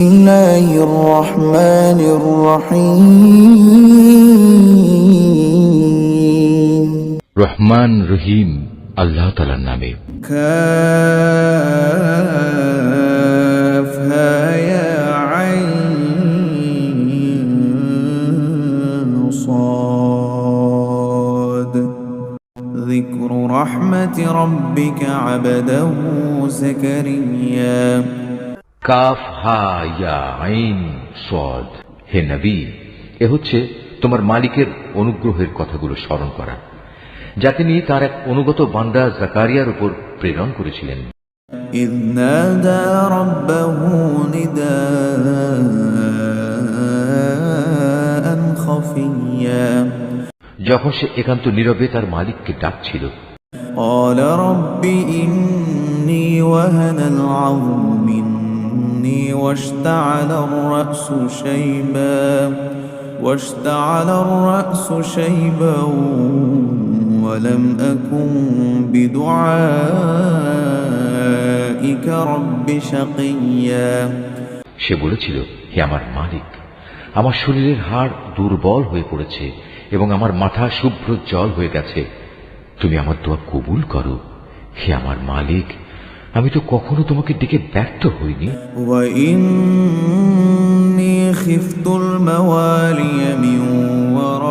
الله الرحمن الرحيم রহমান রহিম আল্লাহ তাআলার নামে। كافها يا عين صاد ذكر رحمة ربك عبده زكريا কাফ হা ইয়া আইন সাদ। হে নবী, এ হচ্ছে তোমার মালিকের অনুগ্রহের কথাগুলো স্মরণ করা, যা তিনি তার এক অনুগত বান্দা জাকারিয়ার উপর প্রেরণ করেছিলেন। إذ نادى ربه نداء خفيا যখন সে একান্ত নীরবে তার মালিককে ডাকছিল। قال رب إني وهن العظم مني واشتعل الرأس شيبا ولم أكن بدعائك رب شقيا সে বলেছিল, হে আমার মালিক, আমার শরীরের হাড় দুর্বল হয়ে পড়েছে এবং আমার মাথা শুভ্র জল হয়ে গেছে, তুমি আমার দোয়া কবুল করো। হে আমার মালিক, আমি তো কখনো তোমাকে ডেকে ব্যর্থ হইনি। وإني خفت الموالي من ورائي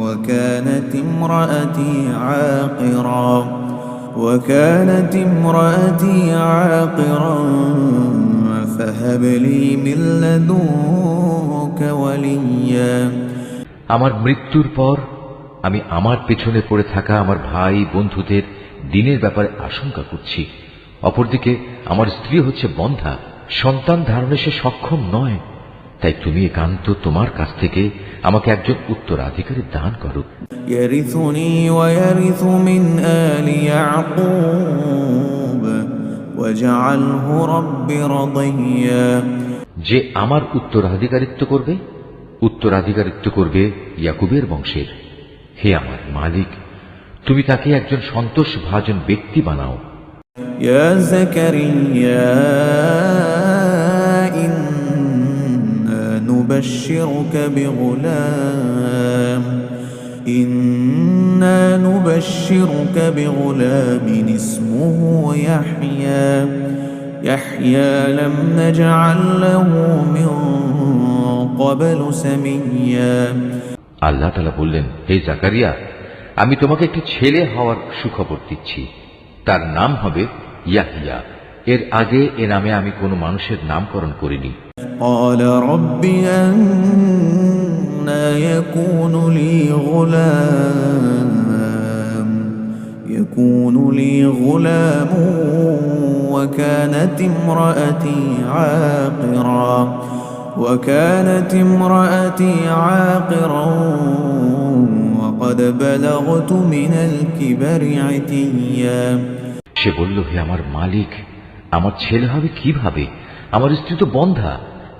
وكانت امرأتي عاقرا فهب لي من لدنك وليا আমার মৃত্যুর পর আমি আমার পেছনে পড়ে থাকা আমার ভাই বন্ধুদের দিনের ব্যাপারে আশঙ্কা করছি। অপরদিকে আমার স্ত্রী হচ্ছে বন্ধ্যা, সন্তান ধারণে সে সক্ষম নয়, তাই তুমি একান্ত তোমার কাছ থেকে আমাকে একজন উত্তরাধিকারী দান করো। يرثني ويرث من آل يعقوب واجعله رب رضيا যে আমার উত্তরাধিকারিত্ব করবে ইয়াকুবের বংশের। হে আমার মালিক, তুমি তাকে একজন সন্তোষ ভাজন ব্যক্তি বানাও। يا زكريا إنا نبشرك بغلام اسمه يحيى لم نجعل له من قبل سميا আল্লাহ তাআলা বললেন, হে জাকারিয়া, আমি তোমাকে একটি ছেলে হওয়ার সুখবর দিচ্ছি, তার নাম হবে ইয়াহিয়া। এর আগে এ নামে আমি কোনো মানুষের নামকরণ করিনি। قال رب أنى يكون لي غلام وكانت امرأتي عاقرا وقد بلغت من الكبر عتيا সে বলল, হে আমার মালিক, আমার ছেলে হবে কিভাবে? আমার স্ত্রী তো বন্ধ্যা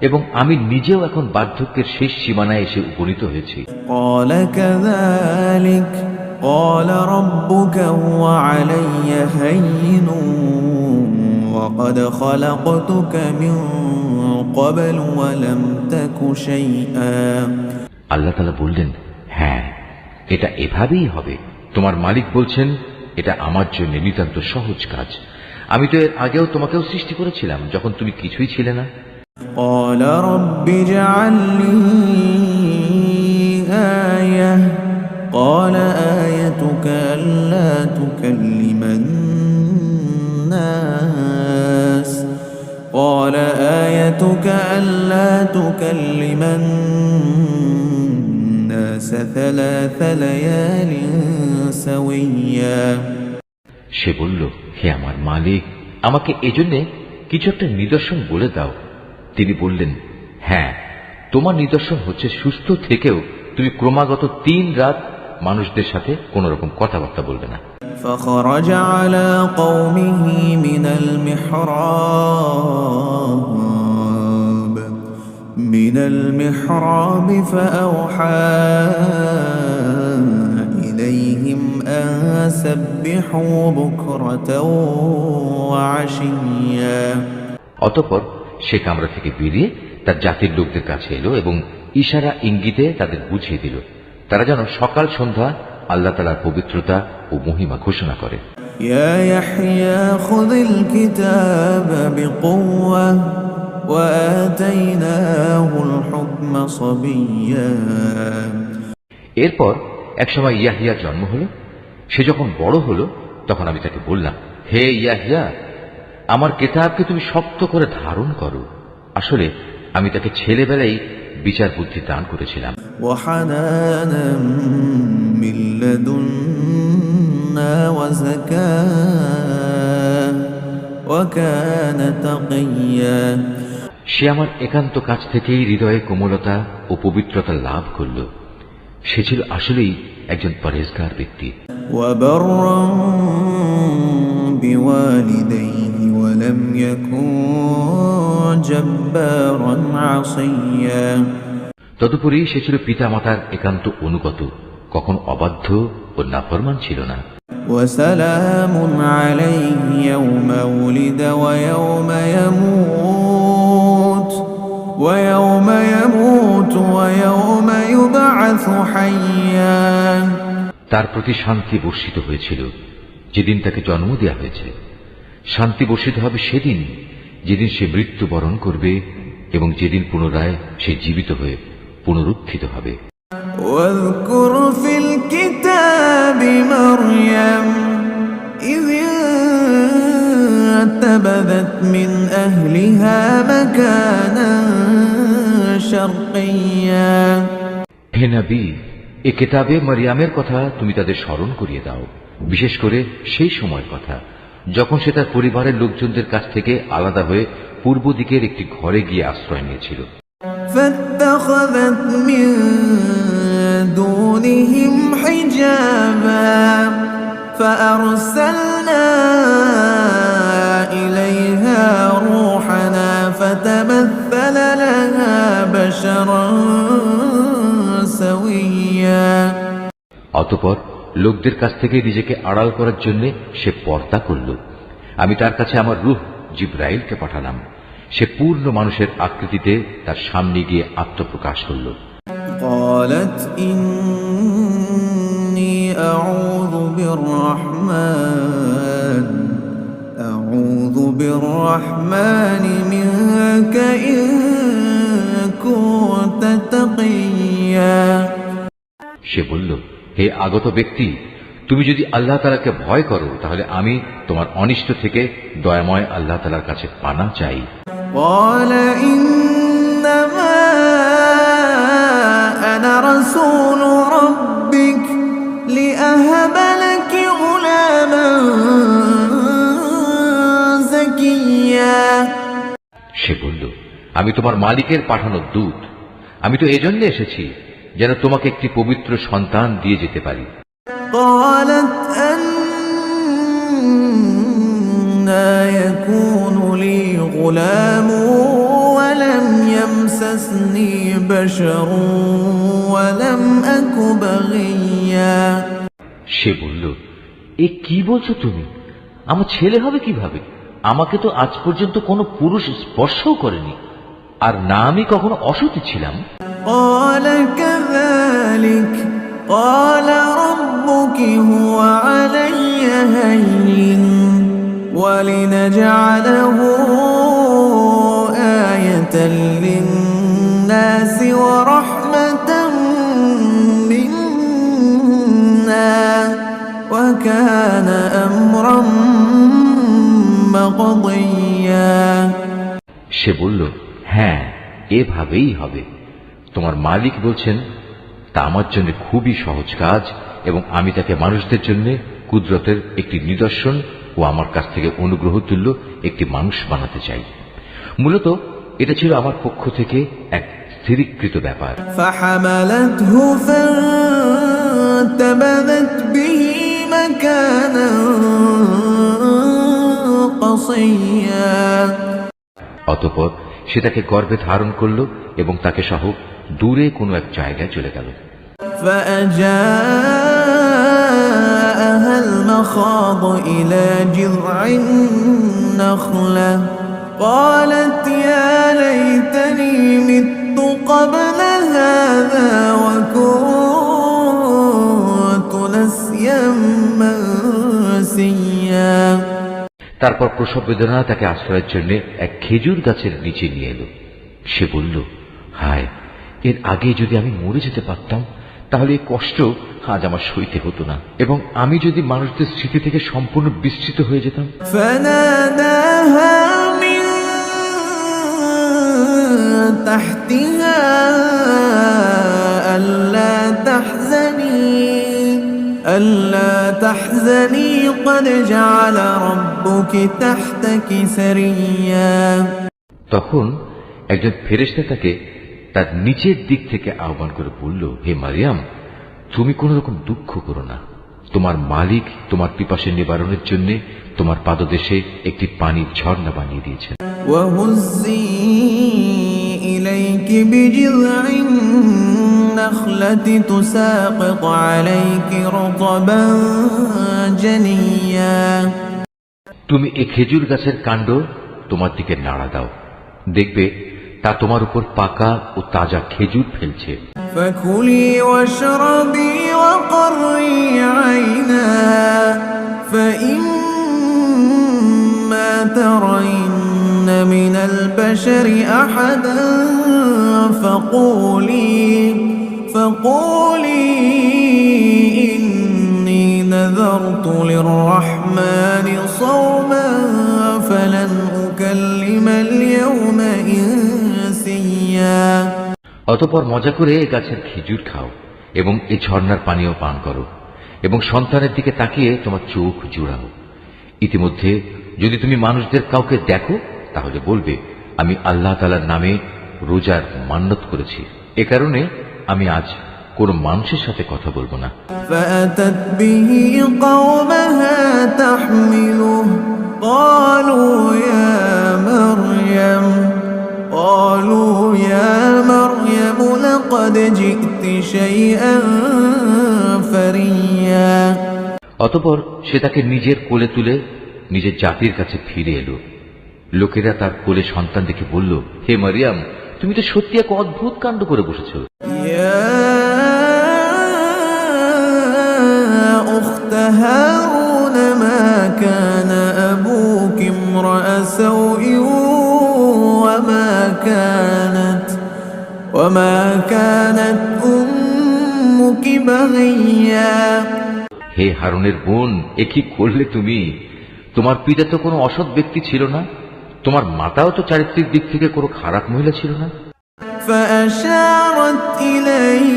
এবং আমি নিজেও এখন বার্ধক্যের শেষ সীমানায় এসে উপনীত হয়েছি। قال كذلك قال ربك هو علي هين وقد خلقتك من قبل ولم تك شيئا আল্লাহ তাআলা বললেন, হ্যাঁ, এটা এভাবেই হবে। তোমার মালিক বলছেন, এটা আমার জন্য নিতান্ত সহজ কাজ। আমি তো এর আগেও তোমাকেও সৃষ্টি করেছিলাম যখন তুমি কিছুই ছিলে না। قال رب اجعل لي آية قال آيتك ألا تكلم الناس ثلاث ليال سويا সে বলল, হে আমার মালিক, আমাকে এজন্যে কিছু একটা নিদর্শন বলে দাও। তিনি বললেন, হ্যাঁ, তোমার নিদর্শন হচ্ছে সুস্থ থেকেও তুমি ক্রমাগত 3 রাত মানুষদের সাথে কোন রকম কথাবার্তা বলবে না। فخرج على قومه من المحراب فأوحى إليهم أن فسبحوا بكرة وعشيا অতঃপর সে কামরা থেকে বেরিয়ে তার জাতির লোকদের কাছে এলো এবং ইশারা ইঙ্গিতে তাদের বুঝিয়ে দিল তারা যেন সকাল সন্ধ্যা আল্লাহ তাআলার পবিত্রতা ও মহিমা ঘোষণা করে। يا يحيى خذ الكتاب بقوة وآتيناه الحكم صبيا। এরপর একসময় ইয়াহিয়ার জন্ম হলো। সে যখন বড় হলো তখন আমি তাকে বললাম, হে ইয়াহিয়া, আমার কিতাবকে তুমি শক্ত করে ধারণ করো। আসলে আমি তাকে ছেলেবেলায় বিচার বুদ্ধি দান করেছিলাম। وحنانا من لدنا وزكاة وكان تقيا। সে আমার একান্ত কাছ থেকেই হৃদয়ে কোমলতা ও পবিত্রতা লাভ করল। সে ছিল আসলেই একজন পরেজগার ব্যক্তি। وبرا بوالديه ولم يكن جبارا عصيا। তদুপরি সে ছিল পিতা মাতার একান্ত অনুগত, কখনো অবাধ্য ও নাফরমান ছিল না। وسلام عليه يوم ولد ويوم يموت ويوم يبعث حيا। তার প্রতি শান্তি বর্ষিত হয়েছিল যেদিন তাকে জন্ম দেওয়া হয়েছে। শান্তি বর্ষিত হবে সেদিন যেদিন সে মৃত্যুবরণ করবে এবং যেদিন পুনরায় সে জীবিত হয়ে পুনরুত্থিত হবে। واذكر في الكتاب مريم إذ انتبذت من أهلها مكانا شرقيا। হে নবী, এ কিতাবে মারিয়ামের কথা তুমি তাদের স্মরণ করিয়ে দাও, বিশেষ করে সেই সময়ের কথা যখন সে তার পরিবারের লোকজনদের কাছ থেকে আলাদা হয়ে পূর্ব দিকের একটি ঘরে গিয়ে আশ্রয় নিয়েছিল। فاتخذت من دونهم حجابا فأرسلنا إليها روحنا فتمثل لها بشرا سويا। অতঃপর লোকদের কাছ থেকে নিজেকে আড়াল করার জন্য সে পর্দা করল। আমি তার কাছে আমার রূহ জিবরাইলকে পাঠালাম। সে পূর্ণ মানুষের আকৃতিতে তার সামনে গিয়ে আত্মপ্রকাশ করল। قالت إني أعوذ بالرحمن منك إن كنت تقيا। সে বলল, হে আগত ব্যক্তি, তুমি যদি আল্লাহ তাআলাকে ভয় করো তাহলে আমি তোমার অনিষ্ট থেকে দয়াময় আল্লাহ তাআলার কাছে পানা চাই। قال إنما أنا رسول ربك لأهب لك غلاما زكيا। সে বলল, আমি তোমার মালিকের পাঠানো দূত। আমি তো এজন্য এসেছি যেন তোমাকে একটি পবিত্র সন্তান দিয়ে যেতে পারি। قالت أنى يكون لي غلام ولم يمسسني بشر ولم أك بغيا। সে বলল, এ কি বলছো তুমি? আমার ছেলে হবে কিভাবে? আমাকে তো আজ পর্যন্ত কোনো পুরুষ স্পর্শও করেনি, আর না আমি কখনো অসতী ছিলাম। قال كذلك قال ربك هو علي هين ولنجعله آية للناس ورحمة منا وكان أمرا مقضيا। সে বলল, হ্যাঁ, এভাবেই হবে। তোমার মালিক বলছেন তা আমার জন্য খুবই সহজ কাজ এবং আমি তাকে মানুষদের জন্য কুদরতের একটি নিদর্শন ও আমার কাছ থেকে অনুগ্রহ তুল্য একটি মানুষ বানাতে চাই। মূলত এটা ছিল আমার পক্ষ থেকে এক স্থিরীকৃত ব্যাপার। فحملته فانتبذت به مكانا قصيا। অতঃপর সে তাকে গর্ভে ধারণ করল এবং তাকে সহ দূরে কোনো এক জায়গায় চলে গেল। فأجاء معها المخاض إلى جذع النخلة قالت يا ليتني مت قبل هذا وكنت نسيا منسيا। তারপর প্রসব বেদনা তাকে আশ্রয়ের জন্য এক খেজুর গাছের নিচে নিয়ে এলো। সে বলল, হায়, এর আগে যদি আমি মরে যেতে পারতাম তাহলে এই কষ্ট আজ আমার সইতে হতো না, এবং আমি যদি মানুষদের স্মৃতি থেকে সম্পূর্ণ বিস্তৃত হয়ে যেতাম। فناداها من تحتها ألا تحزني قد جعل ربك تحتك سريا। তখন একজন ফেরেশতা তাকে তার নিচের দিক থেকে আহ্বান করে বলল, হে মারিয়াম, তুমি কোন রকম দুঃখ করো না। তোমার মালিক তোমার পিপাসা নিবারণের জন্য তোমার পাদদেশে একটি পানির ঝর্ণা বানিয়ে দিয়েছেন। وهزي إليك بجذع النخلة تساقط عليك رطبا جنيا। তুমি এই খেজুর গাছের কাণ্ড তোমার দিকে নাড়া দাও, দেখবে তা তোমার উপর পাকা ও তাজা খেজুর ফেলছে। فكلي واشربي وقري عينا فإما ترين من البشر أحدا فقولي إني نذرت للرحمن صوما فلن أكلم اليوم إنسيا। অতঃপর মজা করে এই গাছের খেজুর খাও এবং এই ঝর্ণার পানীয় পান করো এবং সন্তানের দিকে তাকিয়ে তোমার চোখ জুড়াও। ইতিমধ্যে যদি তুমি মানুষদের কাউকে দেখো তাহলে বলবে, আমি আল্লাহ তাআলার নামে রোজার মান্নত করেছি, এ কারণে আমি আজ কোন মানুষের সাথে কথা বলবো না। فأتت به قومها تحمله قالوا يا مريم لقد جئت شيئا فريا। অতঃপর সে তাকে নিজের কোলে তুলে নিজের জাতির কাছে ফিরে এলো। লোকেরা তার কোলে সন্তান দেখে বলল, হে মারিয়াম, তুমি তো সত্যি এক অদ্ভুত কাণ্ড করে বসেছো। يا أخت هارون ما كان أبوك امرأ سوء وما كانت أمك بغيا। হে হারুনের বোন, এ কি করলে তুমি? তোমার পিতা তো কোনো অসৎ ব্যক্তি ছিল না, তোমার মাতাও তো চারিত্রিক দিক থেকে কোনো খারাপ মহিলা ছিল না। فأشارت إليه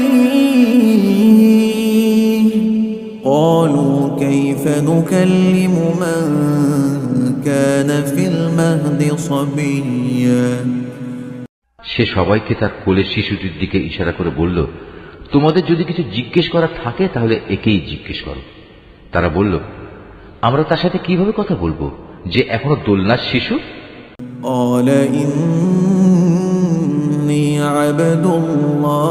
قالوا كيف نكلم من كان في المهد صبيا। সে সবাইকে তার কোলের শিশুটির দিকে ইশারা করে বলল, তোমাদের যদি কিছু জিজ্ঞেস করার থাকে তাহলে একেই জিজ্ঞেস করো। তারা বলল, আমরা তার সাথে কিভাবে কথা বলবো যে এখনো দোলনার শিশু? قال إني عبد الله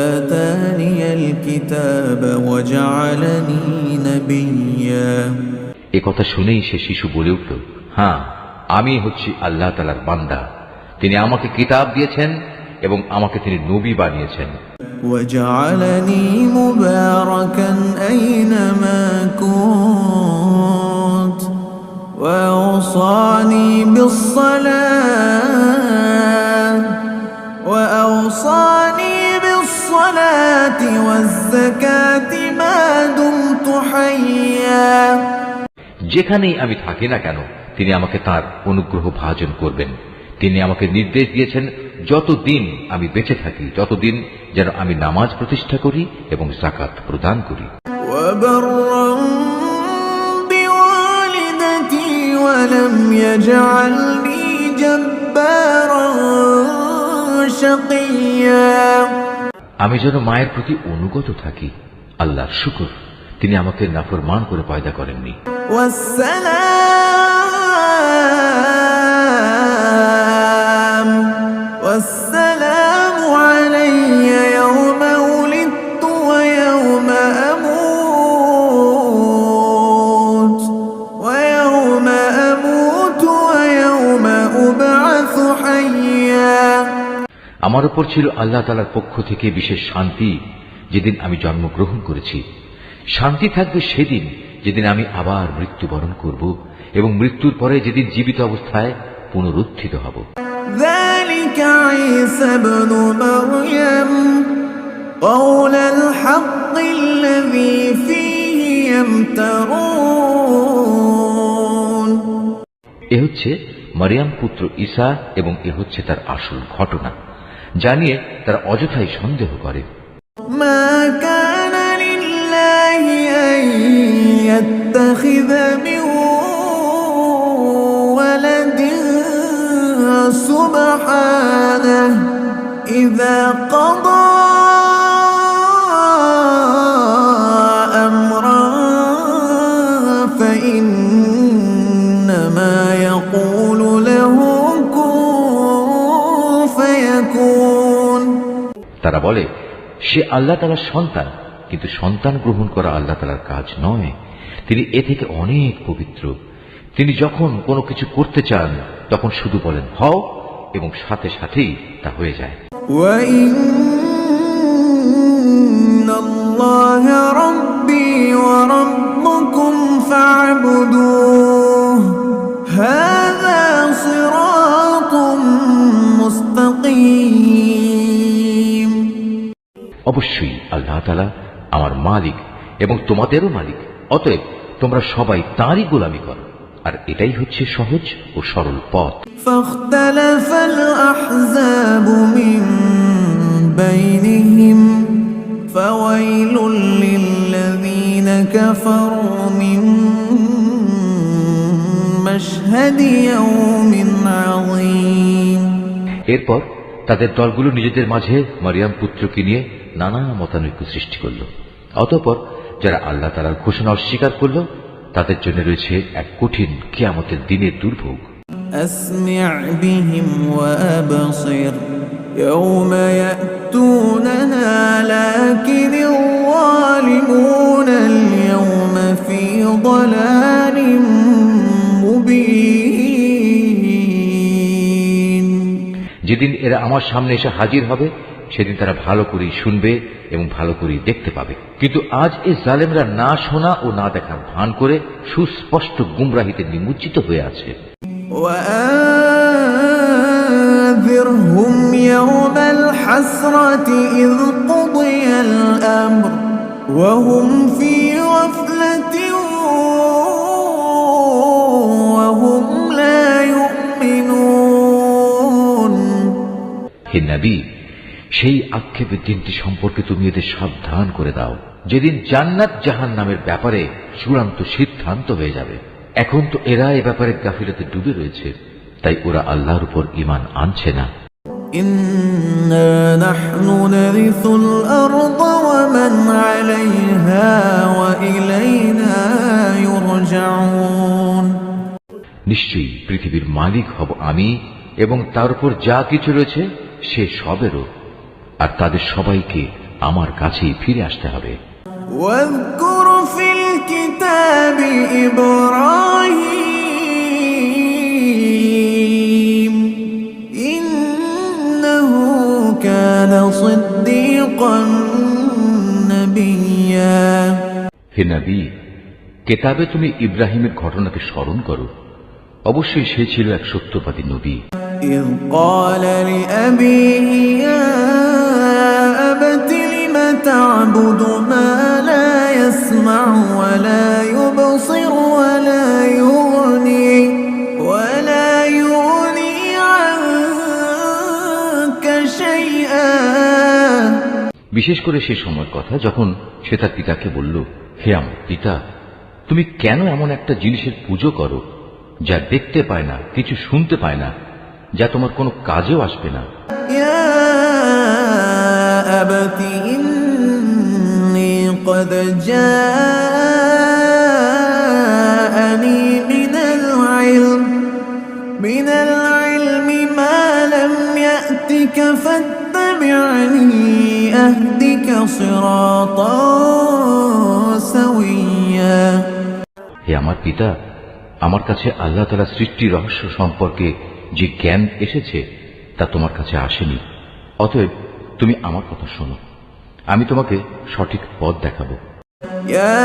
آتاني الكتاب وجعلني نبيا। এ কথা শুনেই সে শিশু বলে উঠল, হ্যাঁ, আমি হচ্ছি আল্লাহ তাআলার বান্দা, তিনি আমাকে কিতাব দিয়েছেন এবং আমাকে তিনি নবী বানিয়েছেন। وجعلني مباركا أينما كنت وأوصاني بالصلاة والزكاة ما دمت حيا। যেখানেই আমি থাকি না কেন তিনি আমাকে তার অনুগ্রহ ভাজন করবেন। তিনি আমাকে নির্দেশ দিয়েছেন যতদিন আমি বেঁচে থাকি ততদিন যেন আমি নামাজ প্রতিষ্ঠা করি এবং যাকাত প্রদান করি। وبرا بوالدتي ولم يجعلني جبارا شقيا। আমি যেন মায়ের প্রতি অনুগত থাকি। আল্লাহর শুকর, তিনি আমাকে নাফরমান করে পয়দা করেননি। والسلام علي يوم ولدت আমার উপর ছিল আল্লাহ তাআলার পক্ষ থেকে বিশেষ শান্তি যেদিন আমি জন্মগ্রহণ করেছি। শান্তি থাকবে সেদিন যেদিন আমি আবার মৃত্যুবরণ করব এবং মৃত্যুর পরে যেদিন জীবিত অবস্থায় পুনরুত্থিত হব। ذلك عيسى ابن مريم قول الحق الذي فيه يمترون। এ হচ্ছে মারিয়াম পুত্র ঈসা এবং এ হচ্ছে তার আসল ঘটনা, জানিয়ে তারা অযথাই সন্দেহ করে। ما كان لله أن يتخذ من ولد سبحانه إذا قضى أمرا فإنما يقول له كن فيكون। তারা বলে সে আল্লাহ তাআলার সন্তান, কিন্তু সন্তান গ্রহণ করা আল্লাহ তাআলার কাজ নয়। তিনি এ থেকে অনেক পবিত্র। তিনি যখন কোনো কিছু করতে চান তখন শুধু বলেন হও এবং সাথে সাথেই তা হয়ে যায়। وَإِنَّ اللَّهَ رَبِّي وَرَبُّكُمْ فَاعْبُدُوهُ هَذَا صِرَاطٌ مُسْتَقِيمٌ। অবশ্যই আল্লাহ তাআলা আমার মালিক এবং তোমাদেরও মালিক, অতএব তোমরা সবাই তাঁরই গোলামি করো, আর এটাই হচ্ছে সহজ ও সরল পথ। فاختلف الأحزاب من بينهم فويل للذين كفروا من مشهد يوم عظيم। এরপর তাদের দলগুলো নিজেদের মাঝে মারিয়াম পুত্রকে নিয়ে নানা মতানৈক্য সৃষ্টি করল। অতঃপর যারা আল্লাহ তাআলার ঘোষণা অস্বীকার করল তাদের জন্য রয়েছে এক কঠিন কিয়ামতের দিনের দুর্ভোগ। أسمع بهم وأبصر يوم يأتوننا لكن الظالمون اليوم في ضلال مبين। যেদিন এরা আমার সামনে এসে হাজির হবে সেদিন তারা ভালো করেই শুনবে এবং ভালো করেই দেখতে পাবে, কিন্তু আজ এই জালেমরা না শোনা ও না দেখার ভান করে সুস্পষ্ট গুমরাহিতে নিমজ্জিত হয়ে আছে। وأنذرهم يوم الحسرة إذ قضي الأمر وهم في غفلة وهم لا يؤمنون। হে নবী, সেই আক্ষেপের দিনটি সম্পর্কে তুমি এদের সাবধান করে দাও, যেদিন জান্নাত জাহান্নামের ব্যাপারে চূড়ান্ত সিদ্ধান্ত হয়ে যাবে। এখন তো এরা এ ব্যাপারে গাফিলতে ডুবে রয়েছে, তাই ওরা আল্লাহর উপর ঈমান আনছে না। إنا نحن نرث الأرض ومن عليها وإلينا يرجعون। নিশ্চয়ই পৃথিবীর মালিক হব আমি এবং তার উপর যা কিছু রয়েছে সে সবেরও, আর তাদের সবাইকে আমার কাছেই ফিরে আসতে হবে। واذكر في الكتاب إبراهيم إنه كان صديقا نبيا। হে নবী, কেতাবে তুমি ইব্রাহিমের ঘটনাকে স্মরণ করো, অবশ্যই সে ছিল এক সত্যবাদী নবী। إذ قال لأبيه يا أبت لم تعبد ما لا يسمع ولا يبصر ولا يغني عنك شيئا। বিশেষ করে সে সময়ের কথা যখন সে তার পিতাকে বলল, হে আমার পিতা, তুমি কেন এমন একটা জিনিসের পুজো করো যা দেখতে পায় না, কিছু শুনতে পায় না, যা তোমার কোনো কাজেও আসবে না। يا أبت إني قد جاءني من العلم ما لم يأتك فاتبعني أهدك صراطا سويا। হে আমার পিতা, আমার কাছে আল্লাহ তাআলা সৃষ্টি রহস্য সম্পর্কে যে জ্ঞান এসেছে তা তোমার কাছে আসেনি, অতএব তুমি আমার কথা শোনো, আমি তোমাকে সঠিক পথ দেখাবো। يا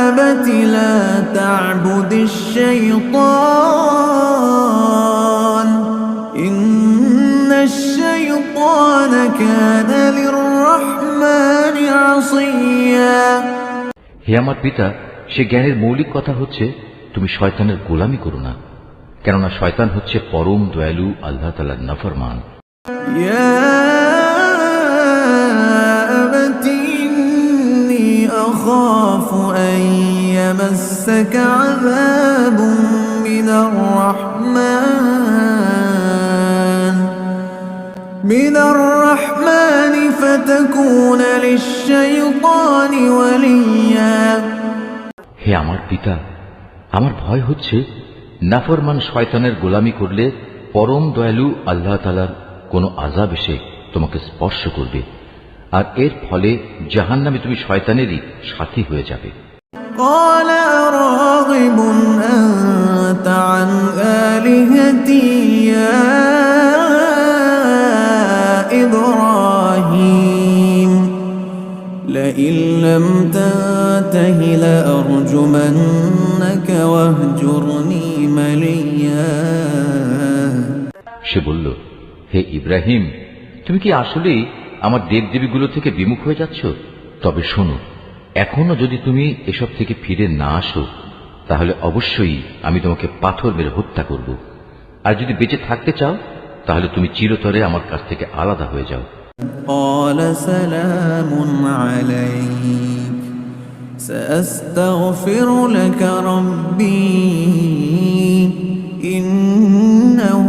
أبت لا تعبد الشيطان إن الشيطان كان للرحمن عصيا। হে আমার পিতা, সে জ্ঞানের মৌলিক কথা হচ্ছে তুমি শয়তানের গোলামি করো না, কেননা শয়তান হচ্ছে পরম দয়ালু আল্লাহ তাআলার নাফরমান। يا أبت إني أخاف أن يمسك عذاب من الرحمن فتكون للشيطان وليا। হে আমার পিতা, আমার ভয় হচ্ছে নাফরমান শয়তানের গোলামি করলে পরম দয়ালু আল্লাহ তাআলার কোন আযাব এসে তোমাকে স্পর্শ করবে, আর এর ফলে জাহান্নামে তুমি শয়তানেরই সাথী হয়ে যাবে। قال أراغب أنت عن آلهتي يا إبراهيم لئن لم تنته لأرجمنك واهجرني مليا। সে বলল, হে ইব্রাহিম, তুমি কি আসলেই আমার দেবদেবীগুলো থেকে বিমুখ হয়ে যাচ্ছ? তবে শোনো, এখনো যদি তুমি এসব থেকে ফিরে না আসো, তাহলে অবশ্যই আমি তোমাকে পাথর মেরে হত্যা করব। আর যদি বেঁচে থাকতে চাও, তাহলে তুমি চিরতরে আমার কাছ থেকে আলাদা হয়ে যাও। قال سلام عليك سأستغفر لك ربي إنه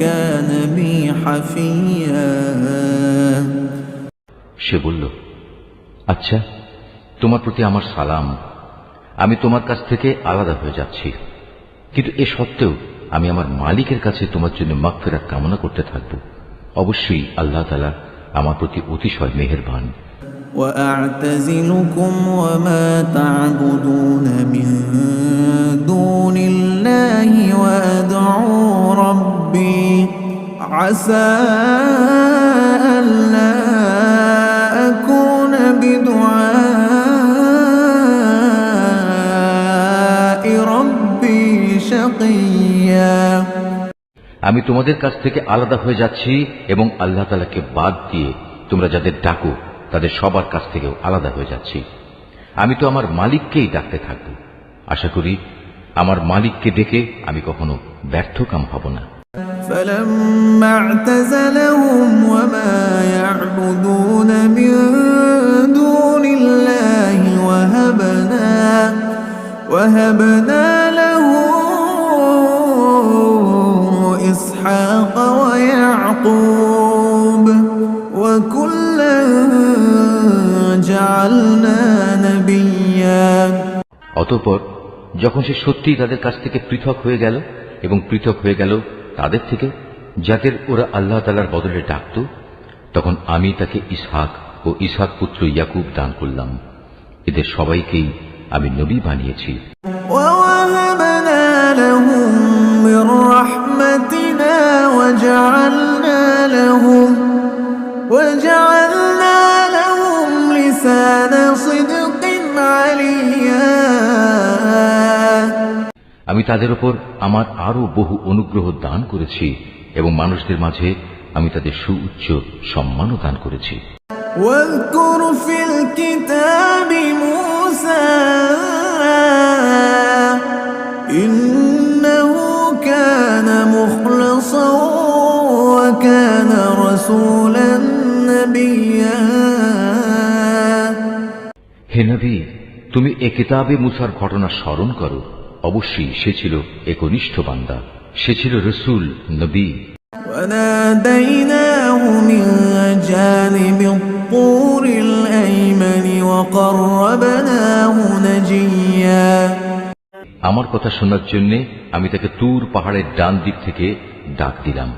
كان بي حفيا। সে বলল, আচ্ছা, তোমার প্রতি আমার সালাম, আমি তোমার কাছ থেকে আলাদা হয়ে যাচ্ছি, কিন্তু এ সত্ত্বেও আমি আমার মালিকের কাছে তোমার জন্য মাগফিরাত কামনা করতে থাকব। অবশ্যই আল্লাহ তাআলা আমার প্রতি অতিশয় মেহেরবান। وأعتزلكم وما تعبدون من دون الله وأدعو ربي عسى ألا أكون بدعاء ربي شقيا। আমি তোমাদের কাছ থেকে আলাদা হয়ে যাচ্ছি এবং আল্লাহ তাআলাকে বাদ দিয়ে তোমরা যাদের ডাকো তাদের সবার কাছ থেকেও আলাদা হয়ে যাচ্ছি। আমি তো আমার মালিককেই ডাকতে থাকব। আশা করি আমার মালিককে ডেকে আমি কখনো ব্যর্থকাম হব না। فلما اعتزلهم وما يعبدون من دون الله وهبنا له إسحاق ويعقوب وكلا جعلنا نبيا। অতঃপর যখন সে সত্যিই তাদের কাছ থেকে পৃথক হয়ে গেল এবং পৃথক হয়ে গেল তাদের থেকে যাদের ওরা আল্লাহ তাআলার বদলে ডাকত, তখন আমি তাকে ইসহাক ও ইসহাক পুত্র ইয়াকুব দান করলাম। এদের সবাইকেই আমি নবী বানিয়েছি। ووهبنا لهم من رحمتنا وجعلنا لهم لسان صدق عليا। আমি তাদের উপর আমার আরো বহু অনুগ্রহ দান করেছি এবং মানুষদের মাঝে আমি তাদের সুউচ্চ সম্মানও দান করেছি। واذكر في الكتاب موسى إنه كان مخلصا وكان رسولا نبيا। হে নবী, তুমি এ কিতাবে মুসার ঘটনা স্মরণ করো। অবশ্যই সে ছিল একনিষ্ঠ বান্দা, সে ছিল রসুল, নবী। وناديناه من جانب الطور الأيمن وقربناه نجيا। আমার কথা শোনার জন্য আমি তাকে তুর পাহাড়ের ডান দিক থেকে ডাক দিলাম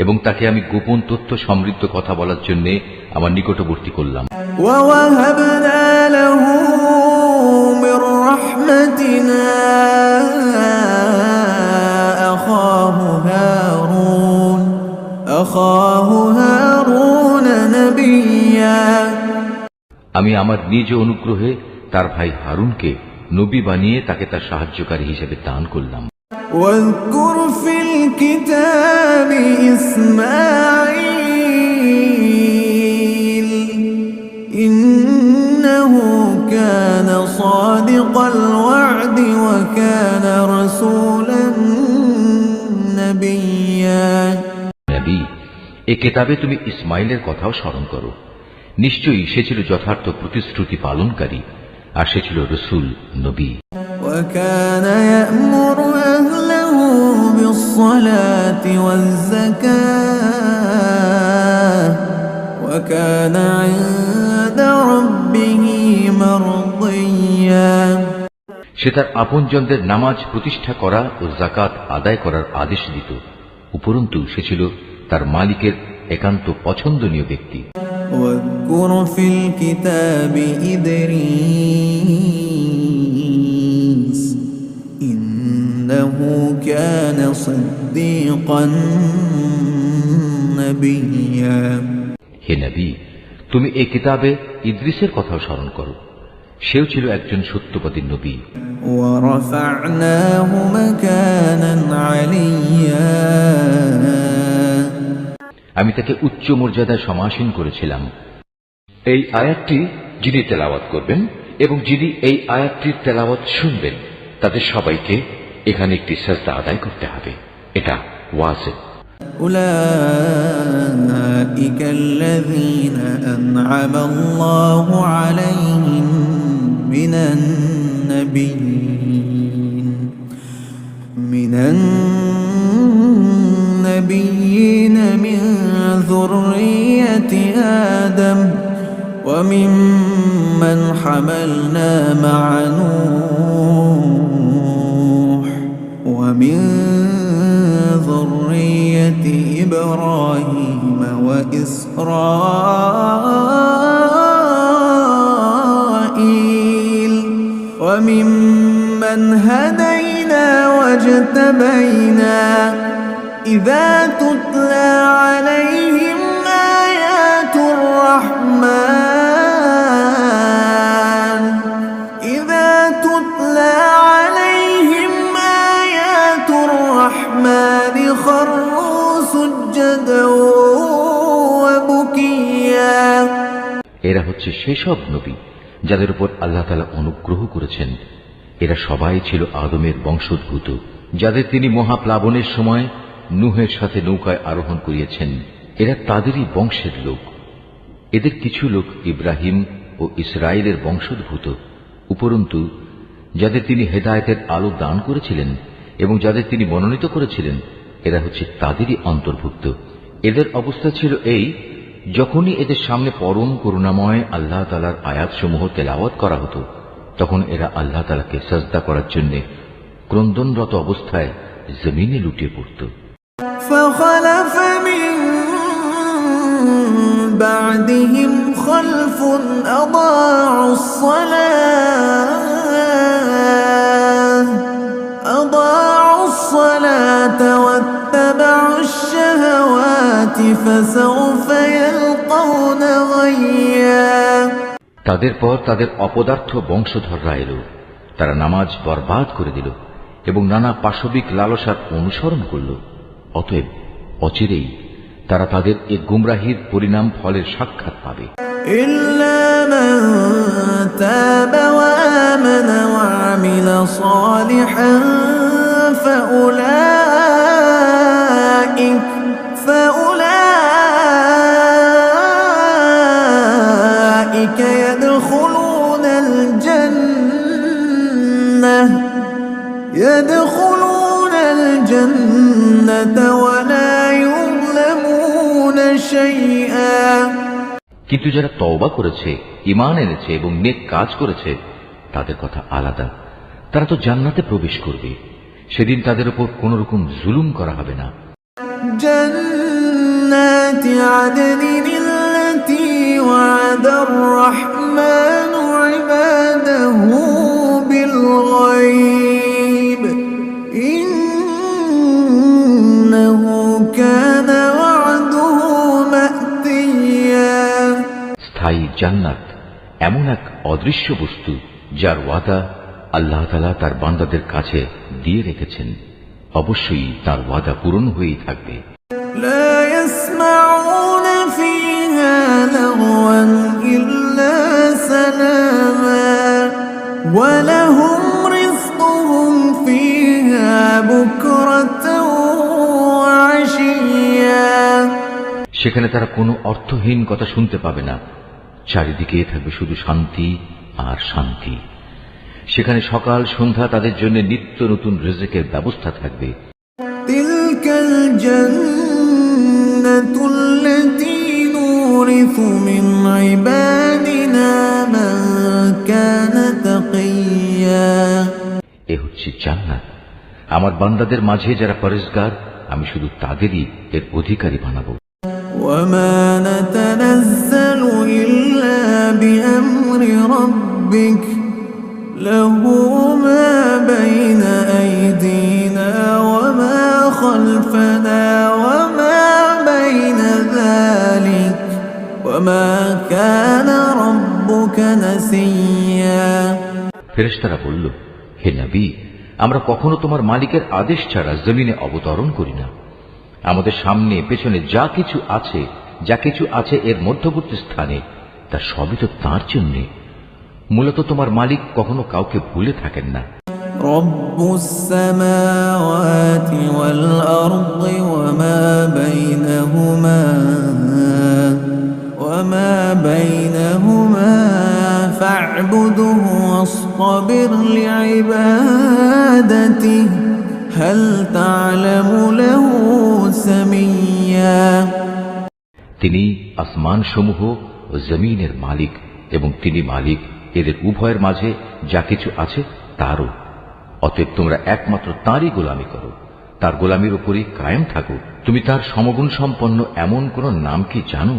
এবং তাকে আমি গোপন তথ্য সমৃদ্ধ কথা বলার জন্য আমার নিকটবর্তী করলাম। ووهبنا له من رحمتنا أخاه আমার নিজ অনুগ্রহে তার ভাই হারুনকে নবী বানিয়ে তাকে তার সাহায্যকারী হিসেবে দান করলাম। واذكر في الكتاب إسماعيل إنه كان صادق الوعد وكان رسولا نبيا। নবী, এই কিতাবে তুমি ইসমাইলের কথাও স্মরণ করো। নিশ্চয়ই সে ছিল যথার্থ প্রতিশ্রুতি পালনকারী, আর সে ছিল রসূল, নবী। وكان يأمر أهله بالصلاة والزكاة وكان عند ربه مرضيا। সে তার আপনজনদের নামাজ প্রতিষ্ঠা করা ও যাকাত আদায় করার আদেশ দিত। উপরন্তু সে ছিল তার মালিকের একান্ত পছন্দনীয় ব্যক্তি। واذكر في الكتاب إدريس إنه كان صديقا نبيا। হে নবী, তুমি এই কিতাবে ইদ্রিসের কথাও স্মরণ করো। সেও ছিল একজন সত্যবাদী নবী। ورفعناه مكانا عليا। আমি তাকে উচ্চ মর্যাদায় সমাসীন করেছিলাম। এই আয়াতটি যিনি তেলাওয়াত করবেন এবং যিনি এই আয়াতটির তেলাওয়াত শুনবেন, তাদের সবাইকে এখানে একটি সাজদা আদায় করতে হবে। এটা ওয়াজিব। أولئك الذين أنعم الله عليهم من النبيين من ذرية آدم وممن حملنا مع نوح ومن ذرية إبراهيم وإسرائيل وممن هدينا واجتبينا إذا تتلى عليهم آيات الرحمن إذا تتلى عليهم آيات الرحمن خروا سجدا وبكيا। এরা হচ্ছে সেসব নবী যাদের উপর আল্লাহ তাআলা অনুগ্রহ করেছেন। এরা সবাই ছিল আদমের বংশোদ্ভূত, যাদের তিনি মহাপ্লাবনের সময় নূহের সাথে নৌকায় আরোহণ করিয়েছেন। এরা তাদেরই বংশের লোক। এদের কিছু লোক ইব্রাহিম ও ইসরায়েলের বংশোদ্ভূত। উপরন্তু যাদের তিনি হেদায়েতের আলো দান করেছিলেন এবং যাদের তিনি মনোনীত করেছিলেন, এরা হচ্ছে তাদেরই অন্তর্ভুক্ত। এদের অবস্থা ছিল এই, যখনই এদের সামনে পরম করুণাময় আল্লাহ তাআলার আয়াতসমূহ তেলাওয়াত করা হতো, তখন এরা আল্লাহ তাআলাকে সাজদা করার জন্য ক্রন্দনরত অবস্থায় জমিনে লুটিয়ে পড়ত। فخلف من بعدهم خلف أضاعوا الصلاة واتبعوا الشهوات فسوف يلقون غيا। তাদের পর তাদের অপদার্থ বংশধররা এলো, তারা নামাজ বরবাদ করে দিল এবং নানা পাশবিক লালসার অনুসরণ করল। অতএব অচিরেই তারা তাদের এই গুমরাহির পরিণাম ফলের সাক্ষাৎ পাবে। إلا من تاب وآمن وعمل صالحا فأولئك يدخلون الجنة ولا يظلمون شيئا। কিন্তু যারা তওবা করেছে, ঈমান এনেছে এবং নেক কাজ করেছে, তাদের কথা আলাদা। তারা তো জান্নাতে প্রবেশ করবে। সেদিন তাদের উপর কোন রকম জুলুম করা হবে না। জান্নাতি আদনিন আল্লাতী ওয়া'দার রাহমানু ইবাদাহু বিল গায়ব ইন্নাহু কানা ওয়া'দুহু মা'তিয়া। স্থায়ী জান্নাত এমন এক অদৃশ্য বস্তু যার ওয়াদা আল্লাহ তাআলা তার বান্দাদের কাছে দিয়ে রেখেছেন। অবশ্যই তার ওয়াদা পূরণ হয়েই থাকবে। لا يسمعون فيها لغوا إلا سلاما ولهم رزقهم فيها بكرة وعشيا। সেখানে তারা কোনো অর্থহীন কথা শুনতে পাবে না। চারিদিকে থাকবে শুধু শান্তি আর শান্তি। সেখানে সকাল সন্ধ্যা তাদের জন্য নিত্য নতুন রিজকের ব্যবস্থা থাকবে। تلك الجنة التي نورث من عبادنا من كان تقيا। এ হচ্ছে জান্নাত। আমার বান্দাদের মাঝে যারা পরেজগার, আমি শুধু তাদেরই এর অধিকারী বানাবো। وما نتنزل إلا بأمر ربك له ما بين أيدينا وما خلفنا وما بين ذلك وما كان ربك نسيا। ফেরেশতারা বলল, হে নবী, আমরা কখনো তোমার মালিকের আদেশ ছাড়া জমিনে অবতরণ করি না। আমাদের সামনে পেছনে যা কিছু আছে এর মধ্যবর্তী স্থানে, তা সবই তো তাঁর জন্যে। মূলত তোমার মালিক কখনো কাউকে ভুলে থাকেন না। رب السماوات والأرض وما بينهما فاعبده واصطبر لعبادته هل تعلم له سميا। তিনি আসমান সমূহ ও জমিনের মালিক এবং তিনি মালিক এদের উভয়ের মাঝে যা কিছু আছে তারও। অতএব তোমরা একমাত্র তাঁরই গোলামি করো, তার গোলামির উপরই কায়েম থাকো। তুমি তার সমগুণ সম্পন্ন এমন কোন নাম কি জানো?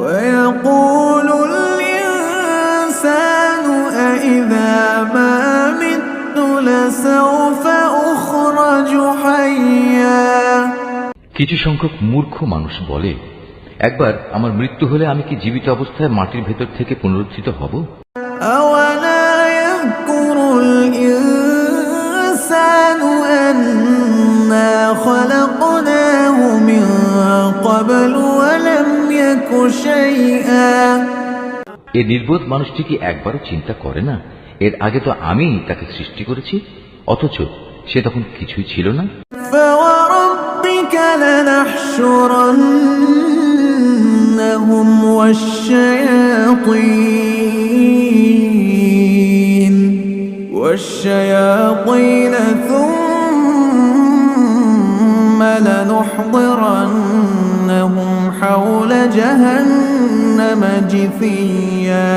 ويقول الإنسان أإذا ما مت لسوف أخرج حيا। কিছু সংখ্যক মূর্খ মানুষ বলে, একবার আমার মৃত্যু হলে আমি কি জীবিত অবস্থায় মাটির ভেতর থেকে পুনরুত্থিত হব? أولا يذكر الإنسان أنا خلقناه من قبل ولم يك شيئا। এ নির্বোধ মানুষটি কি একবারও চিন্তা করে না, এর আগে তো আমি তাকে সৃষ্টি করেছি, অথচ সে তখন কিছুই ছিল না। فوربك لنحشرنهم والشياطين ثم لنحضرنهم حول جهنم جثيا।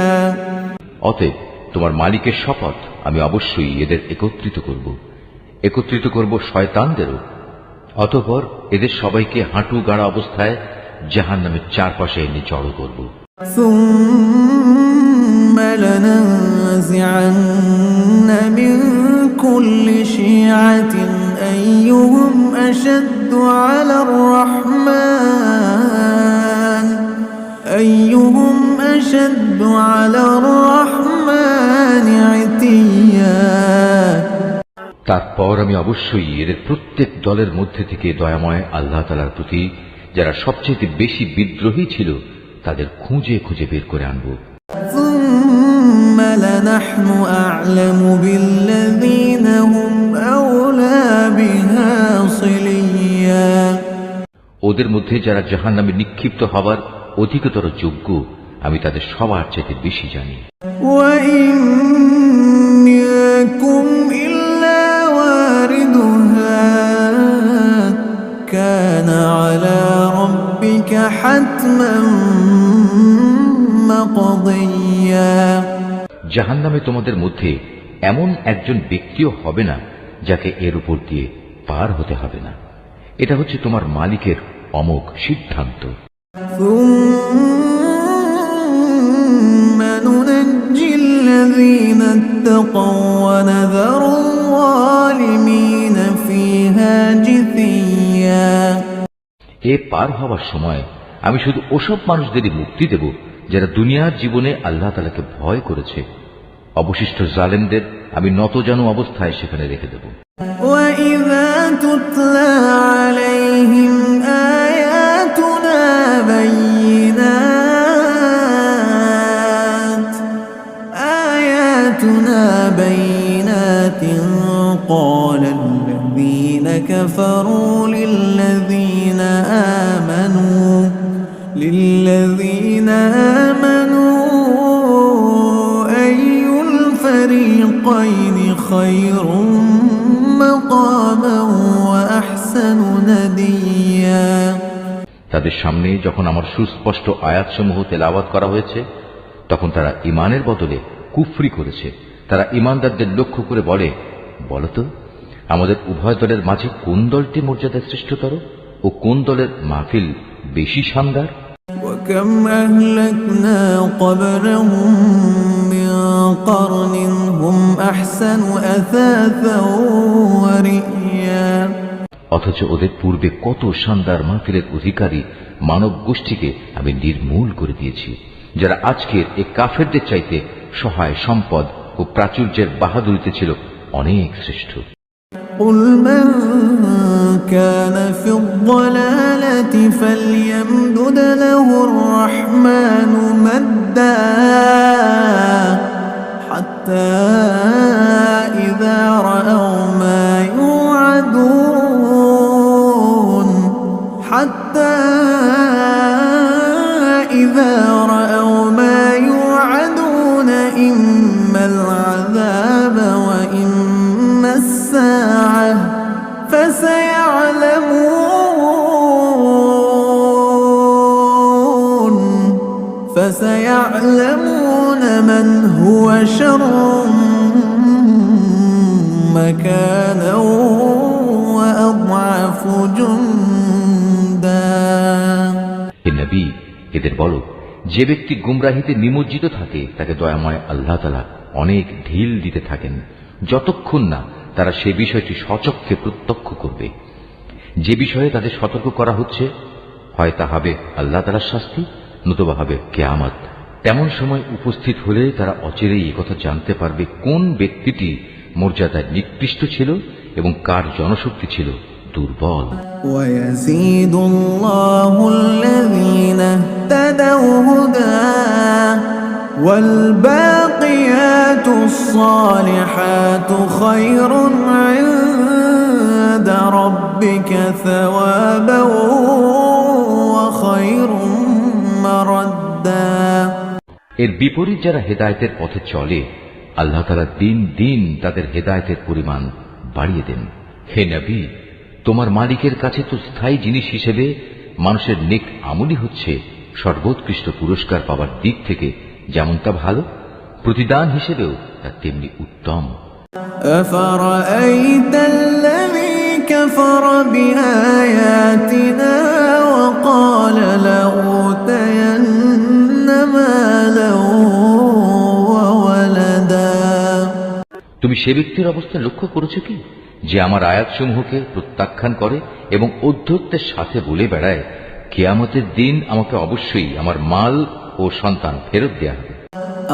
অতএব তোমার মালিকের শপথ, আমি অবশ্যই এদের একত্রিত করব শয়তানদেরও। অতঃপর এদের সবাইকে হাঁটু গাড়া অবস্থায় জাহান্নামের চারপাশে এনে জড়ো করব। ثم لننزعن من كل شيعة أيهم أشد على الرحمن عتيا। তারপর আমি অবশ্যই এদের প্রত্যেক দলের মধ্যে থেকে দয়াময় আল্লাহ তাআলার প্রতি যারা সবচেয়ে বেশি বিদ্রোহী ছিল তাদের খুঁজে খুঁজে বের করে আনব। ثم لنحن أعلم بالذين هم أولى بها صليا। ওদের মধ্যে যারা জাহান্নামে নিক্ষিপ্ত হবার অধিকতর যোগ্য, আমি তাদের সবার চাইতে বেশি জানি। وإن منكم إلا واردها كان على ربك حتما مقضيا। জাহান্নামে তোমাদের মধ্যে এমন একজন ব্যক্তিও হবে না যাকে এর উপর দিয়ে পার হতে হবে না। এটা হচ্ছে তোমার মালিকের অমোঘ সিদ্ধান্ত। ثم ننجي الذين اتقوا ونذر الظالمين فيها جثيا। এ পার হওয়ার সময় আমি শুধু ওসব মানুষদেরই মুক্তি দেব যারা দুনিয়ার জীবনে আল্লাহ তাআলাকে ভয় করেছে। অবশিষ্ট জালেমদের আমি নতজানু অবস্থায় সেখানে রেখে দেব। وَإِذَا تُتْلَى عَلَيْهِمْ آيَاتُنَا بَيِّنَاتٍ قَالَ الَّذِينَ كَفَرُوا لِلَّذِينَ آمَنُوا أَيُّ الْفَرِيقَيْنِ خَيْرٌ مَقَامًا وَأَحْسَنُ نَدِيًّا। তাদের সামনে যখন আমার সুস্পষ্ট আয়াতসমূহ তেলাওয়াত করা হয়েছে, তখন তারা ঈমানের বদলে কুফরি করেছে। তারা ঈমানদারদের লক্ষ্য করে বলে, বলতো আমাদের উভয় দলের মাঝে কোন দলটি মর্যাদায় শ্রেষ্ঠতর ও কোন দলের মাহফিল বেশি শানদার। وَكَمْ أَهْلَكْنَا قَبْلَهُم مِّن قَرْنٍ هُمْ أَحْسَنُ أَثَاثًا وَرِئْيًا। অথচ ওদের পূর্বে কত শানদার মাহফিলের অধিকারী মানব গোষ্ঠীকে আমি নির্মূল করে দিয়েছি, যারা আজকের এই কাফেরদের চাইতে সহায় সম্পদ ও প্রাচুর্যের বাহাদুরিতে ছিল অনেক শ্রেষ্ঠ। قُلْ مَنْ كَانَ فِي الضَّلَالَةِ فَلْيَمْدُدْ لَهُ الرَّحْمَنُ مَدًّا حَتَّى إِذَا رَأَوْا مَا يُوعَدُونَ إِمَّا الْعَذَابَ وَإِمَّا السَّاعَةَ فسيعلمون من هو شر مكانا وأضعف جندا। হে নবী, এদের বলো, যে ব্যক্তি গুমরাহিতে নিমজ্জিত থাকে তাকে দয়াময় আল্লাহ তাআলা অনেক ঢিল দিতে থাকেন, যতক্ষণ না তারা সে বিষয়টি স্বচক্ষে প্রত্যক্ষ করবে। যে বিষয়ে তাদের সতর্ক করা হচ্ছে, হয় তা হবে আল্লাহ তাআলার শাস্তি, নতুবা হবে কিয়ামত। তেমন সময় উপস্থিত হলে তারা অচিরেই একথা জানতে পারবে কোন ব্যক্তিটি মর্যাদায় নিকৃষ্ট ছিল এবং কার জনশক্তি ছিল দুর্বল। وَيَزِيدُ اللَّهُ الَّذِينَ اهْتَدَوْا هُدًى وَالْبَاقِيَاتُ الصَّالِحَاتُ خَيْرٌ عِندَ رَبِّكَ ثَوَابًا وَخَيْرٌ مَّرَدًّا। এর বিপরীত যারা হেদায়েতের পথে চলে, আল্লাহ তাআলা দিন দিন তাদের হেদায়েতের পরিমাণ বাড়িয়ে দেন। হে নবী, তোমার মালিকের কাছে তো স্থায়ী জিনিস হিসেবে মানুষের নেক আমলই হচ্ছে সর্বোৎকৃষ্ট পুরস্কার পাওয়ার দিক থেকে যেমন তা ভালো, প্রতিদান হিসেবেও তা তেমনি উত্তম। أَفَرَأَيْتَ الَّذِي كَفَرَ بِآيَاتِنَا وَقَالَ لَأُوتَيَنَّ مَالًا وَوَلَدًا। তুমি সে ব্যক্তির অবস্থা লক্ষ্য করেছো কি, যে আমার আয়াতসমূহকে প্রত্যাখ্যান করে এবং ঔদ্ধত্যের সাথে বলে বেড়ায়, কিয়ামতের দিন আমাকে অবশ্যই আমার মাল ও সন্তান ফেরত দেয়া হবে।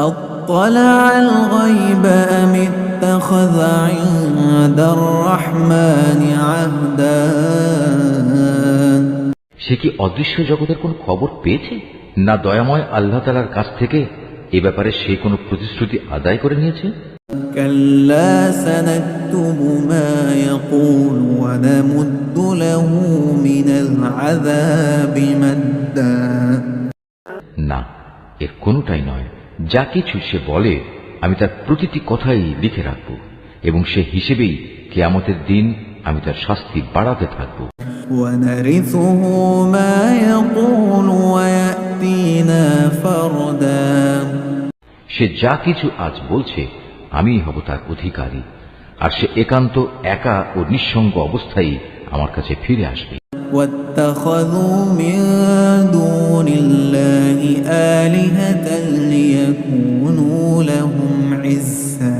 أَطَّلَعَ الْغَيْبَ أَمِ اتَّخَذَ عِندَ الرَّحْمَنِ عَهْدًا। সে কি অদৃশ্য জগতের কোন খবর পেয়েছে, না দয়াময় আল্লাহ তাআলার কাছ থেকে এ ব্যাপারে সে কোনো প্রতিশ্রুতি আদায় করে নিয়েছে? كَلَّا سَنَكْتُبُ مَا يَقُولُ وَنَمُدُّ لَهُ مِنَ الْعَذَابِ مَدًّا। না, এর কোনটাই নয়। যা কিছু সে বলে আমি তার প্রতিটি কথাই লিখে রাখব, এবং সে হিসেবেই কিয়ামতের দিন আমি তার শাস্তি বাড়াতে থাকব। وَنَرِثُهُ مَا يَقُولُ وَيَأْتِينَا فَرْدًا। সে যা কিছু আজ বলছে আমিই হব তার অধিকারী, আর সে একান্ত একা ও নিঃসঙ্গ অবস্থায় আমার কাছে ফিরে আসবে। وَاتَّخَذُوا مِن دُونِ اللَّهِ آلِهَةً لِيَكُونُوا لَهُمْ عِزًّا।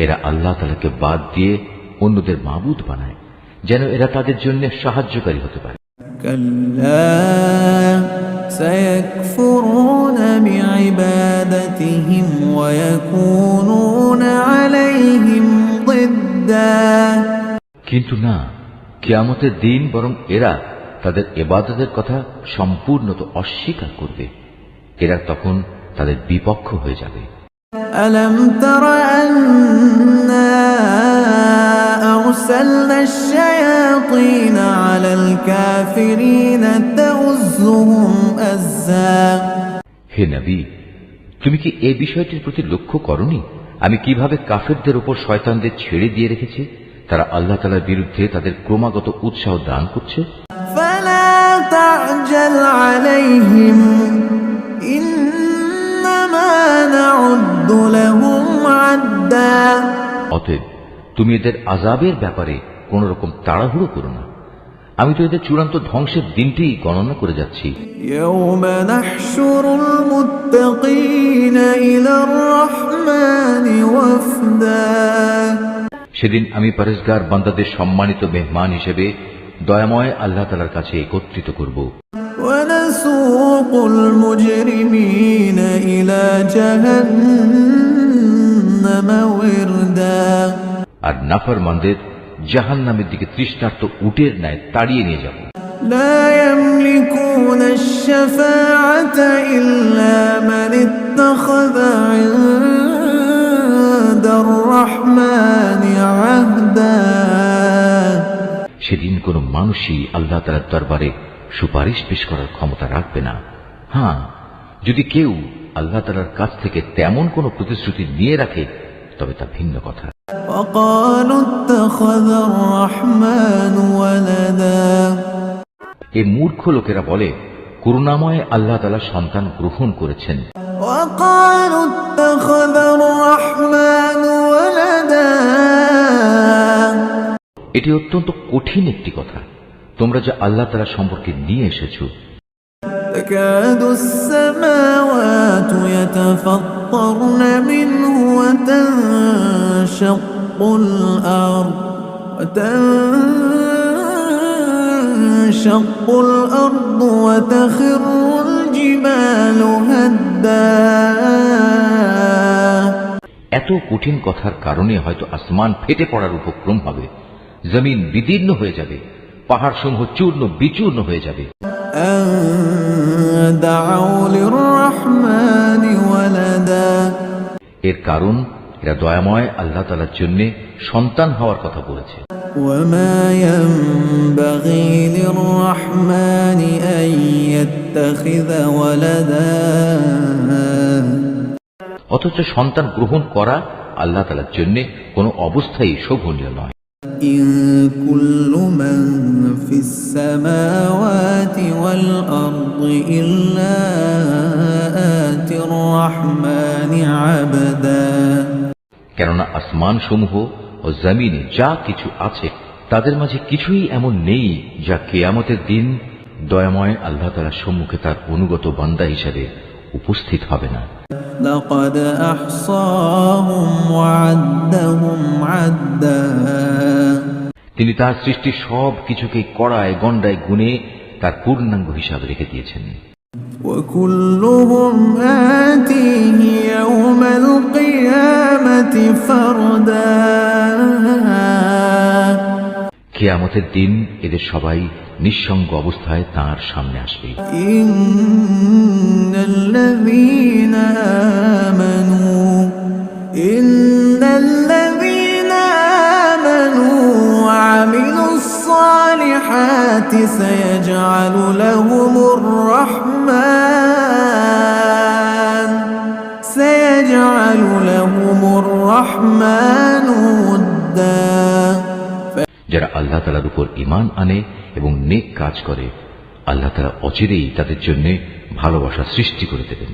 এরা আল্লাহ তাআলাকে বাদ দিয়ে অন্যদের মাবুদ বানায়, যেন এরা তাদের জন্য সাহায্যকারী হতে পারে। كَلَّا سيكفرون بعبادتهم ويكونون عليهم ضدا কিন্তু না, কিয়ামতের দিন বরং এরা তাদের ইবাদতের কথা সম্পূর্ণত অস্বীকার করবে। এরা তখন তাদের বিপক্ষ হয়ে যাবে। ألم تر أنا أرسلنا الشياطين على الكافرين تؤزهم أزا হে নবী, তুমি কি এই বিষয়টির প্রতি লক্ষ্য করনি আমি কিভাবে কাফেরদের উপর শয়তানদের ছেড়ে দিয়ে রেখেছি? তারা আল্লাহ তাআলার বিরুদ্ধে তাদের ক্রমাগত উৎসাহ দান করছে। فلا تعجل عليهم إنما نعد لهم عدا অতএব তুমি এদের আযাবের ব্যাপারে কোন রকম তাড়াহুড়ো করো না। আমি তো এদের চূড়ান্ত ধ্বংসের দিনটি গণনা করে যাচ্ছি। يوم نحشر المتقين إلى الرحمن وفدا সেদিন আমি পরেশগার বান্দাদের সম্মানিত মেহমান হিসেবে দয়াময় আল্লাহ তাআলার কাছে একত্রিত করব। ونسوق المجرمين إلى جهنم وردا আর নাফরমানদের জাহান্নামের দিকে তৃষ্ণার্ত উটের ন্যায় তাড়িয়ে নিয়ে যাব। لا يملكون الشفاعة إلا من اتخذ عند الرحمن عهدا সেদিন কোনো মানুষই আল্লাহ তাআলার দরবারে সুপারিশ পেশ করার ক্ষমতা রাখবে না। হ্যাঁ, যদি কেউ আল্লাহ তাআলার কাছ থেকে তেমন কোনো প্রতিশ্রুতি নিয়ে রাখে তবে তা ভিন্ন কথা। وقالوا اتخذ الرحمن ولدا এই মূর্খ লোকেরা বলে করুণাময় আল্লাহ তাআলা সন্তান গ্রহণ করেছেন। وقالوا اتخذ الرحمن ولدا এটি অত্যন্ত কঠিন একটি কথা তোমরা যা আল্লাহ তাআলা সম্পর্কে নিয়ে এসেছো। تكاد السماوات يتفطرن منه وتنشق الأرض وتخر الجبال هدا এত কঠিন কথার কারণে হয়তো আসমান ফেটে পড়ার উপক্রম হবে, জমিন বিদীর্ণ হয়ে যাবে, পাহাড় সমূহ চূর্ণ বিচূর্ণ হয়ে যাবে। أن دعوا للرحمن ولدا এর কারণ এরা দয়াময় আল্লাহ তাআলার জন্য সন্তান হওয়ার কথা বলেছে। وما ينبغي للرحمن أن يتخذ ولدا অথচ সন্তান গ্রহণ করা আল্লাহ তাআলার জন্য কোনো অবস্থায় শোভনীয় নয়। إن كل من في السماوات والأرض إلا آتي الرحمن عبدا কেননা আসমান সমূহ ও জমিনে যা কিছু আছে তাদের মাঝে কিছুই এমন নেই যা কিয়ামতের দিন দয়াময় আল্লাহ তাআলার সম্মুখে তার অনুগত বান্দা হিসেবে উপস্থিত হবে না। لقد أحصاهم وعدهم عدا তিনি তার সৃষ্টি সব কিছুকে কড়ায় গণ্ডায় গুণে তার পূর্ণাঙ্গ হিসাবে রেখে দিয়েছেন। وكلهم آتيه يوم القيامة فردا কিয়ামতের দিন এদের সবাই নিঃসঙ্গ অবস্থায় তার সামনে আসবে। إن الذين آمنوا وعملوا الصالحات سيجعل لهم الرحمن ودا যারা আল্লাহ তাআলার উপর ঈমান আনে এবং নেক কাজ করে আল্লাহ তাআলা অচিরেই তাদের জন্য ভালোবাসা সৃষ্টি করে দেবেন।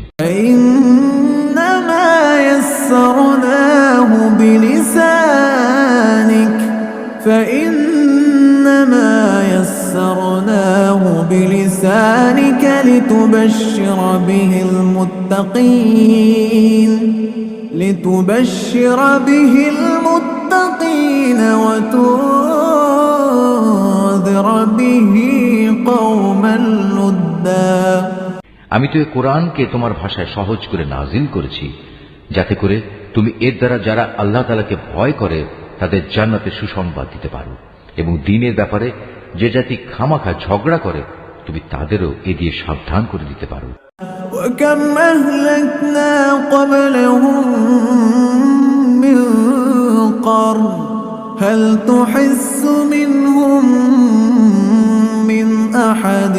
إنما يسرناه بلسانك فإنما يسرناه بلسانك لتبشر به المتقين وتنذر به قوما لدا আমি তো এ কোরআনকে তোমার ভাষায় সহজ করে নাজিল করেছি, যাতে করে তুমি এর দ্বারা যারা আল্লাহ তাআলাকে ভয় করে তাদের জান্নাতে সুসংবাদ দিতে পারো, এবং দ্বীনের ব্যাপারে যে জাতি খামাখা ঝগড়া করে তুমি তাদেরও এ দিয়ে সাবধান করে দিতে পারো। وكم أهلكنا قبلهم من قرن هل تحس منهم من أحد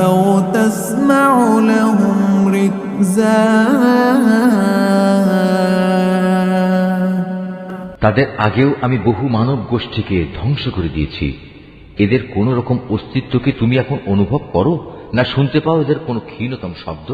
أو تسمع لهم ركزا তাদের আগেও আমি বহু মানব গোষ্ঠীকে ধ্বংস করে দিয়েছি। এদের কোন রকম অস্তিত্ব কি তুমি এখন অনুভব করো, না শুনতে পাও এদের কোনো ক্ষীণতম শব্দ?